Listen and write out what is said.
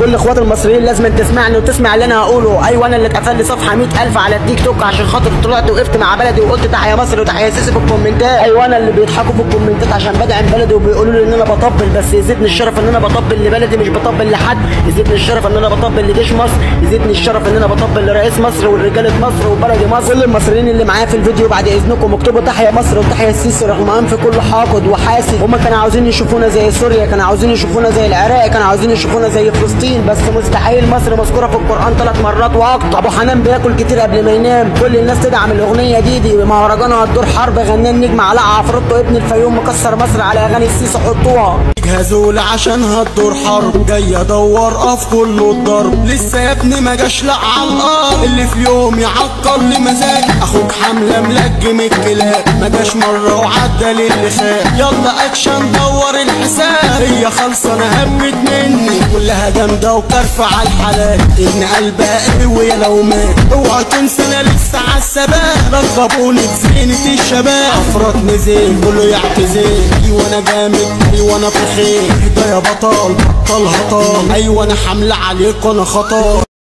كل اخوات المصريين لازم تسمعني وتسمع اللي انا هقوله. ايوه انا اللي اتقفل لي صفحه 100,000 على التيك توك عشان خاطر طلعت وقفت مع بلدي وقلت تحيا مصر وتحيا سيسي في الكومنتات. ايوه انا اللي بيضحكوا في الكومنتات عشان بدعم بلدي وبيقولوا لي ان انا بطبل، بس يزيدني الشرف ان انا بطبل لبلدي مش بطبل لحد. يزيدني الشرف ان انا بطبل لجيش مصر، يزيدني الشرف ان انا بطبل لرئيس مصر ورجاله مصر وبلدي مصر. كل المصريين اللي معايا في الفيديو بعد اذنكم اكتبوا تحيا مصر وتحيا السيسي، رغم انف كل حاقد وحاسد. هما كانوا عاوزين يشوفونا زي سوريا، كانوا عاوزين يشوفونا زي العراق، كانوا عاوزين يشوفونا زي فلسطين، بس مستحيل. مصر مذكوره في القران 3 مرات واكتر. ابو حنان بياكل كتير قبل ما ينام. كل الناس تدعم الاغنيه دي مهرجانها الدور حرب. غنى النجم علاء عفروتو ابن الفيوم مكسر مصر على اغاني السيسي حطوها. جهزوا لي عشان هتدور حرب، جاي ادور في كله الضرب. لسه يا ابني ما جاش لا على الارض اللي في يوم يعطل لي مزاج. اخوك حمله ملجم الكلاب، ما جاش مره وعدى للي خاب. يلا اكشن دور الحساب، هي خالصه انا هبت مني كلها جامده وكرفه على الحلال. ان قلبها قوي يا لو مات، اوعى تنسى انا لسه على الثبات. لقبوني بزينه الشباب، افراد نزين كله يعتذر. ايوه انا جامد، ايوه انا في خير. اهدى يا بطل بطل هطال، ايوه انا حمله عليك وانا خطر.